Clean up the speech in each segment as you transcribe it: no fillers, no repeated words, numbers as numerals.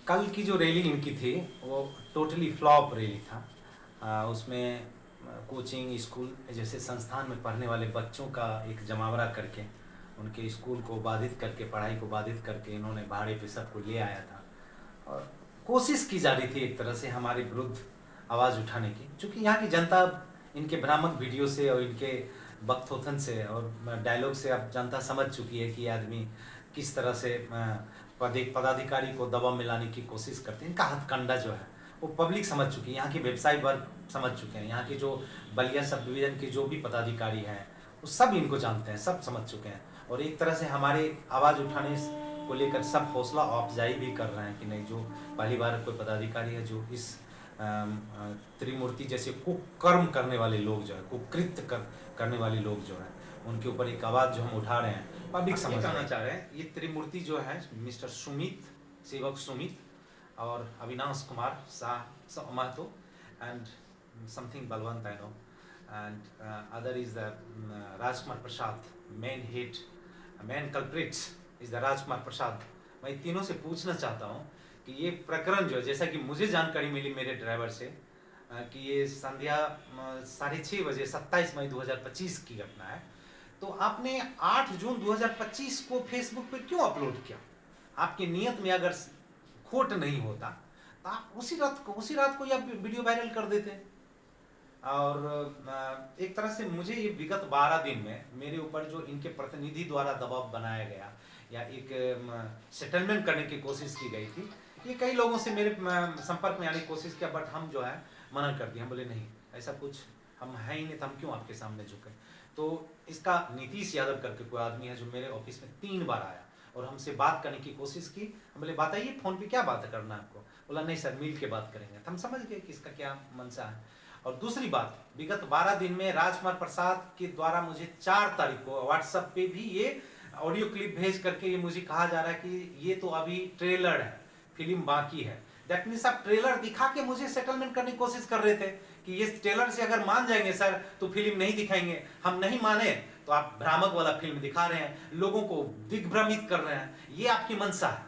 कल की जो रैली इनकी थी वो टोटली फ्लॉप रैली था। उसमें कोचिंग स्कूल जैसे संस्थान में पढ़ने वाले बच्चों का एक जमावड़ा करके उनके स्कूल को बाधित करके, पढ़ाई को बाधित करके इन्होंने भाड़े पे सबको ले आया था और कोशिश की जा रही थी एक तरह से हमारे विरुद्ध आवाज़ उठाने की। चूँकि यहाँ की जनता इनके भ्रामक वीडियो से और इनके बकथोथन से और डायलॉग से अब जनता समझ चुकी है कि ये आदमी किस तरह से पदाधिकारी को दबाव में लाने की कोशिश करते हैं। इनका हथकंडा जो है वो पब्लिक समझ चुकी है, यहाँ के व्यवसायी वर्ग समझ चुके हैं, यहाँ के जो बलिया सब डिवीजन के जो भी पदाधिकारी हैं वो सब इनको जानते हैं, सब समझ चुके हैं और एक तरह से हमारे आवाज़ उठाने को लेकर सब हौसला अफजाई भी कर रहे हैं कि नहीं, जो पहली बार कोई पदाधिकारी है जो इस त्रिमूर्ति जैसे कुकर्म करने वाले लोग जो है, कुकृत्य करने वाले लोग जो है, उनके ऊपर एक आवाज़ जो हम उठा रहे हैं, पब्लिक समझना चाह रहे हैं। ये त्रिमूर्ति जो है मिस्टर सुमित, सेवक सुमित और Avinash Kumar Shah Mahto and something Balwant I know and other is the Rajkumar Prasad, main culprits is the Rajkumar Prasad. मैं तीनों से पूछना चाहता हूँ कि ये प्रकरण जो है, जैसा कि मुझे जानकारी मिली मेरे ड्राइवर से कि ये संध्या 6:30 बजे 27 मई 2025 की घटना है, तो आपने 8 जून 2025 को फेसबुक पर क्यों अपलोड किया? आपकी नियत में अगर खोट नहीं होता तो आप उसी रात को ये वीडियो वायरल कर देते। और एक तरह से मुझे ये विगत 12 दिन में मेरे ऊपर जो इनके प्रतिनिधि द्वारा दबाव बनाया गया या एक सेटलमेंट करने की कोशिश की गई थी, ये कई लोगों से मेरे संपर्क में आने की कोशिश किया, बट हम जो है मना कर दिया। हम बोले नहीं, ऐसा कुछ हम है ही नहीं, तो हम क्यों आपके सामने झुके। तो इसका नीतीश यादव करके कोई आदमी है जो मेरे ऑफिस में 3 बार आया और हमसे बात करने की कोशिश की। हम बोले बताइए फ़ोन पे क्या बात करना है आपको? बोला नहीं सर, मिल के बात करेंगे। तो हम समझ गए कि इसका क्या मंशा है। और दूसरी बात, विगत 12 दिन में राजकुमार प्रसाद के द्वारा मुझे 4 तारीख को व्हाट्सएप पे भी ये ऑडियो क्लिप भेज करके ये मुझे कहा जा रहा है कि ये तो अभी ट्रेलर है, फिल्म बाकी है। दैट मीन्स आप ट्रेलर दिखा के मुझे सेटलमेंट करने की कोशिश कर रहे थे कि ये ट्रेलर से अगर मान जाएंगे सर तो फिल्म नहीं दिखाएंगे। हम नहीं माने तो आप भ्रामक वाला फिल्म दिखा रहे हैं, लोगों को दिग्भ्रमित कर रहे हैं, ये आपकी मंशा है।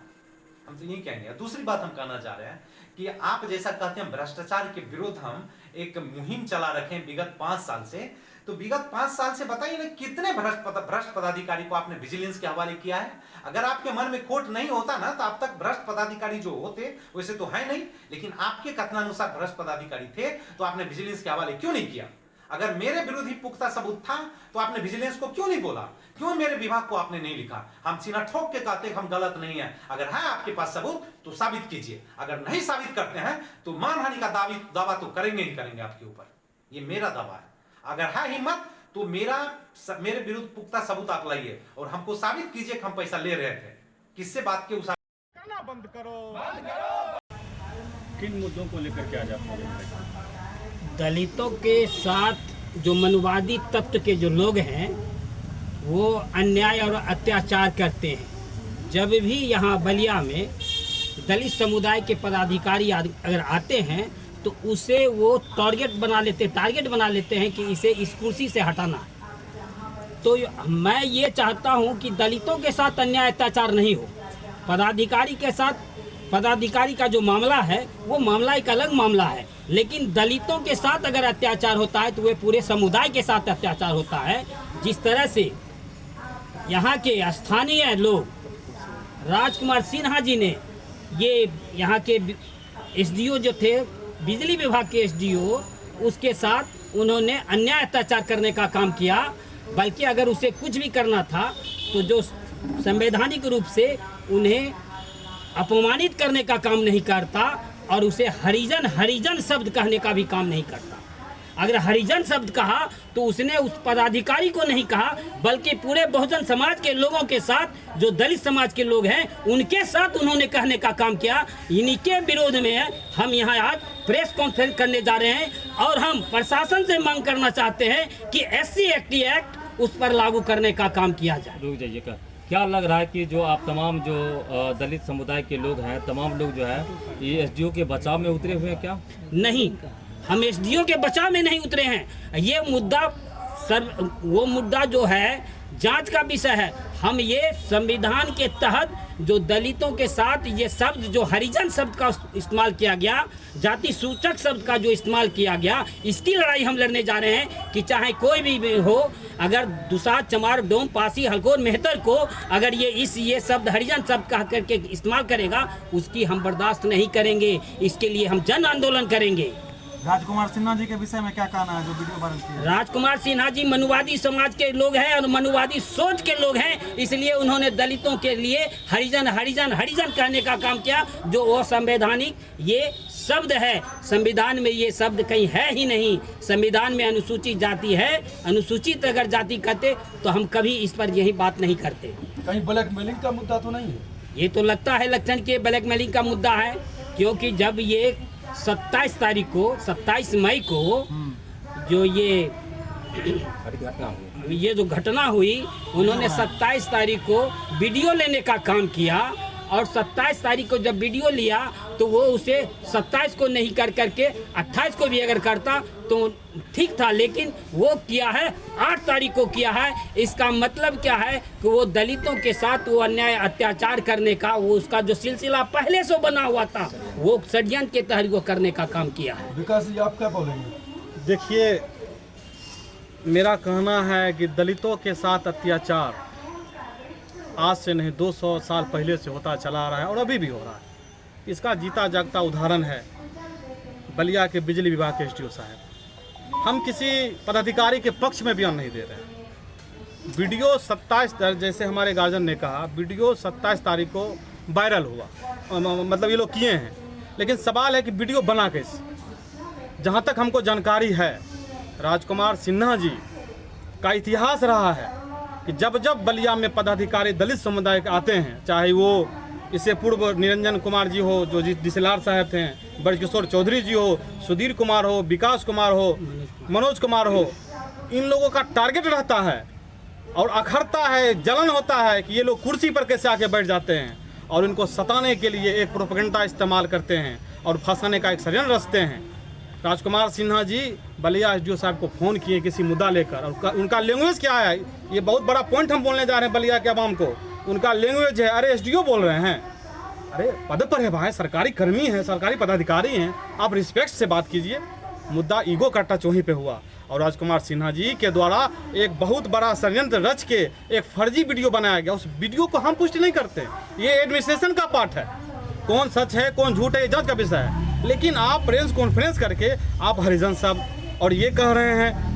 हम तो यही कहेंगे। दूसरी बात हम कहना चाह रहे हैं कि आप जैसा कहते हैं भ्रष्टाचार के विरुद्ध हम एक मुहिम चला रखे हैं विगत 5 साल से, तो विगत 5 साल से बताइए ना कितने भ्रष्ट पदाधिकारी को आपने विजिलेंस के हवाले किया है? अगर आपके मन में खोट नहीं होता ना तो अब तक भ्रष्ट पदाधिकारी जो होते वैसे तो है नहीं, लेकिन आपके कथनानुसार भ्रष्ट पदाधिकारी थे तो आपने विजिलेंस के हवाले क्यों नहीं किया? अगर मेरे विरुद्ध ही पुख्ता सबूत था तो आपने विजिलेंस को क्यों नहीं बोला? क्यों मेरे विभाग को आपने नहीं लिखा? हम सीना ठोक के कहते हैं हम गलत नहीं है। अगर है आपके पास सबूत तो साबित कीजिए, अगर नहीं साबित करते हैं तो मानहानि का दावा तो करेंगे ही करेंगे आपके ऊपर। ये मेरा दावा है। अगर है हिम्मत तो मेरे विरुद्ध पुख्ता सबूत आप लाइए और हमको साबित कीजिए कि हम पैसा ले रहे थे। किससे बात के बंद करो। किन मुद्दों को लेकर के आज आप दलितों के साथ जो मनवादी तत्व के जो लोग हैं वो अन्याय और अत्याचार करते हैं। जब भी यहाँ बलिया में दलित समुदाय के पदाधिकारी अगर आते हैं तो उसे वो टारगेट बना लेते हैं कि इसे इस कुर्सी से हटाना। तो मैं ये चाहता हूँ कि दलितों के साथ अन्याय अत्याचार नहीं हो। पदाधिकारी का जो मामला है वो मामला एक अलग मामला है, लेकिन दलितों के साथ अगर अत्याचार होता है तो वह पूरे समुदाय के साथ अत्याचार होता है। जिस तरह से यहाँ के स्थानीय लोग राजकुमार सिन्हा जी ने ये यहाँ के एसडीओ जो थे, बिजली विभाग के एसडीओ, उसके साथ उन्होंने अन्याय अत्याचार करने का काम किया। बल्कि अगर उसे कुछ भी करना था तो जो संवैधानिक रूप से उन्हें अपमानित करने का काम नहीं करता और उसे हरिजन शब्द कहने का भी काम नहीं करता। अगर हरिजन शब्द कहा तो उसने उस पदाधिकारी को नहीं कहा, बल्कि पूरे बहुजन समाज के लोगों के साथ, जो दलित समाज के लोग हैं उनके साथ उन्होंने कहने का काम किया। इन्हीं के विरोध में हम यहाँ आज प्रेस कॉन्फ्रेंस करने जा रहे हैं और हम प्रशासन से मांग करना चाहते हैं कि SC एक्ट उस पर लागू करने का काम किया जाए। रुक जाइए, क्या लग रहा है कि जो आप तमाम जो दलित समुदाय के लोग हैं, तमाम लोग जो है ये SDO के बचाव में उतरे हुए हैं? क्या नहीं, हम SDO के बचाव में नहीं उतरे हैं। ये मुद्दा वो मुद्दा जो है जांच का विषय है। हम ये संविधान के तहत जो दलितों के साथ ये शब्द जो हरिजन शब्द का इस्तेमाल किया गया, जाति सूचक शब्द का जो इस्तेमाल किया गया, इसकी लड़ाई हम लड़ने जा रहे हैं कि चाहे कोई भी हो, अगर दुसाध, चमार, डोम, पासी, हलकोर, मेहतर को अगर ये शब्द हरिजन शब्द कह करके इस्तेमाल करेगा, उसकी हम बर्दाश्त नहीं करेंगे। इसके लिए हम जन आंदोलन करेंगे। राजकुमार सिन्हा जी के विषय में क्या कहना है जो वीडियो वायरल किया? राजकुमार सिन्हा जी मनुवादी समाज के लोग हैं और मनुवादी सोच के लोग हैं, इसलिए उन्होंने दलितों के लिए हरिजन हरिजन हरिजन कहने का काम किया, जो वो संवैधानिक ये शब्द है। संविधान में ये शब्द कहीं है ही नहीं। संविधान में अनुसूचित जाति है, अनुसूचित अगर जाति कहते तो हम कभी इस पर यही बात नहीं करते। कहीं ब्लैकमेलिंग का मुद्दा तो नहीं है? ये तो लगता है लक्षण के ब्लैकमेलिंग का मुद्दा है, क्योंकि जब ये 27 तारीख को, 27 मई को जो ये जो घटना हुई, उन्होंने 27 तारीख को वीडियो लेने का काम किया, और 27 तारीख को जब वीडियो लिया तो वो उसे 27 को नहीं कर करके 28 को भी अगर करता तो ठीक था, लेकिन वो किया है 8 तारीख को किया है। इसका मतलब क्या है कि वो दलितों के साथ वो अन्याय अत्याचार करने का, वो उसका जो सिलसिला पहले से बना हुआ था, वो षड्यंत्र के तहत वो करने का काम किया है। विकास जी, आप क्या बोलेंगे? देखिए, मेरा कहना है कि दलितों के साथ अत्याचार आज से नहीं 200 साल पहले से होता चला आ रहा है और अभी भी हो रहा है। इसका जीता जागता उदाहरण है बलिया के बिजली विभाग के एसडीओ साहब। हम किसी पदाधिकारी के पक्ष में बयान नहीं दे रहे हैं। वीडियो 27 जैसे हमारे गार्जियन ने कहा, वीडियो 27 तारीख को वायरल हुआ, मतलब ये लोग किए हैं, लेकिन सवाल है कि वीडियो बना कैसे। जहाँ तक हमको जानकारी है, राजकुमार सिन्हा जी का इतिहास रहा है कि जब जब बलिया में पदाधिकारी दलित समुदाय के आते हैं, चाहे वो इससे पूर्व निरंजन कुमार जी हो जो डीसीएलआर साहब थे, ब्रजकिशोर चौधरी जी हो, सुधीर कुमार हो, विकास कुमार हो, मनोज कुमार हो, इन लोगों का टारगेट रहता है और अखरता है, जलन होता है कि ये लोग कुर्सी पर कैसे आके बैठ जाते हैं, और इनको सताने के लिए एक प्रोपेगेंडा इस्तेमाल करते हैं और फंसाने का एक षड्यंत्र रचते हैं। राजकुमार सिन्हा जी बलिया एसडीओ साहब को फ़ोन किए किसी मुद्दा लेकर, और उनका लैंग्वेज क्या है, ये बहुत बड़ा पॉइंट हम बोलने जा रहे हैं बलिया के आवाम को। उनका लैंग्वेज है, अरे एसडीओ बोल रहे हैं, अरे पद पर है भाई, सरकारी कर्मी हैं, सरकारी पदाधिकारी हैं, आप रिस्पेक्ट से बात कीजिए। मुद्दा ईगो का टच वहीं पे हुआ, और राजकुमार सिन्हा जी के द्वारा एक बहुत बड़ा षड्यंत्र रच के एक फर्जी वीडियो बनाया गया। उस वीडियो को हम पुष्टि नहीं करते, ये एडमिनिस्ट्रेशन का पार्ट है, कौन सच है कौन झूठ है ये जांच का विषय है। लेकिन आप प्रेस कॉन्फ्रेंस करके आप हरिजन सब और ये कह रहे हैं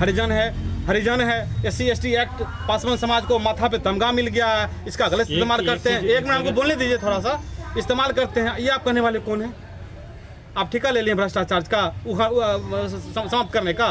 हरिजन है, SC ST एक्ट, पासवान समाज को माथा पे तमगा मिल गया है, इसका गलत इस्तेमाल करते हैं। एक मिनट हमको बोलने दीजिए, थोड़ा सा इस्तेमाल करते हैं। ये आप कहने वाले कौन है? आप ठेका ले लिए भ्रष्टाचार का समाप्त करने का?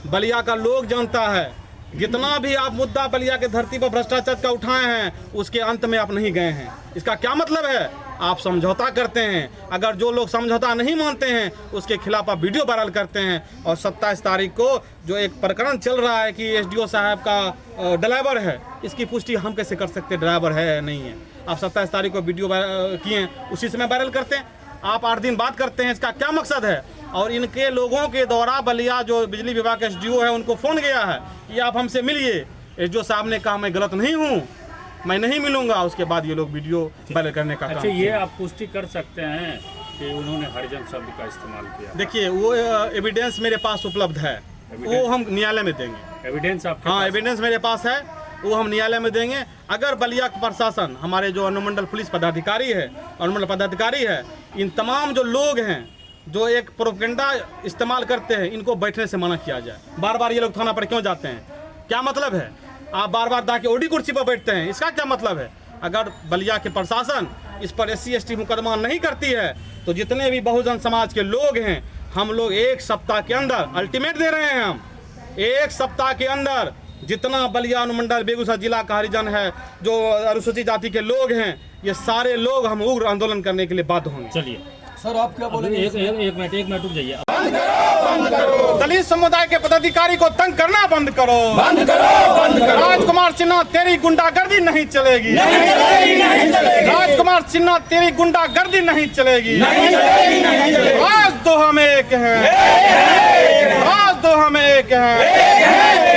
बलिया का लोग जानता है, जितना भी आप मुद्दा बलिया के धरती पर भ्रष्टाचार का उठाए हैं, उसके अंत में आप नहीं गए हैं। इसका क्या मतलब है? आप समझौता करते हैं, अगर जो लोग समझौता नहीं मानते हैं उसके खिलाफ आप वीडियो वायरल करते हैं। और 27 तारीख को जो एक प्रकरण चल रहा है कि एसडीओ साहब का ड्राइवर है, इसकी पुष्टि हम कैसे कर सकते हैं ड्राइवर है या नहीं है? आप 27 तारीख को वीडियो किए, उसी समय वायरल करते हैं, आप 8 दिन बाद करते हैं, इसका क्या मकसद है? और इनके लोगों के द्वारा बलिया जो बिजली विभाग के एसडीओ है उनको फ़ोन गया है कि आप हमसे मिलिए। एसडीओ साहब ने कहा मैं गलत नहीं हूँ, मैं नहीं मिलूंगा। उसके बाद ये लोग वीडियो वायरल करने का अच्छा, ये आप पुष्टि कर सकते हैं कि उन्होंने हरिजन शब्द का इस्तेमाल किया? देखिए, वो एविडेंस मेरे पास उपलब्ध है, वो हम न्यायालय में देंगे। एविडेंस आप? हाँ, एविडेंस मेरे पास है, वो हम न्यायालय में देंगे। अगर बलिया प्रशासन, हमारे जो अनुमंडल पुलिस पदाधिकारी है, अनुमंडल पदाधिकारी है, इन तमाम जो लोग हैं जो एक प्रोपेगेंडा इस्तेमाल करते हैं, इनको बैठने से मना किया जाए। बार बार ये लोग थाना पर क्यों जाते हैं? क्या मतलब है? आप बार बार जाके ओडी कुर्सी पर बैठते हैं, इसका क्या मतलब है? अगर बलिया के प्रशासन इस पर SC ST मुकदमा नहीं करती है तो जितने भी बहुजन समाज के लोग हैं, हम लोग 1 सप्ताह के अंदर अल्टीमेट दे रहे हैं, हम 1 सप्ताह के अंदर जितना बलिया अनुमंडल बेगूसराय जिला का हरिजन है, जो अनुसूचित जाति के लोग हैं, ये सारे लोग हम उग्र आंदोलन करने के लिए बाध्य होंगे। चलिए सर, आप क्या बोलेंगे? एक मिनट रुक जाइए। दलित समुदाय के पदाधिकारी को तंग करना बंद करो, बंद करो। राजकुमार सिन्हा तेरी गुंडागर्दी नहीं चलेगी, राजकुमार सिन्हा तेरी गुंडागर्दी नहीं चलेगी। आज तो हम एक हैं, आज तो हम एक हैं।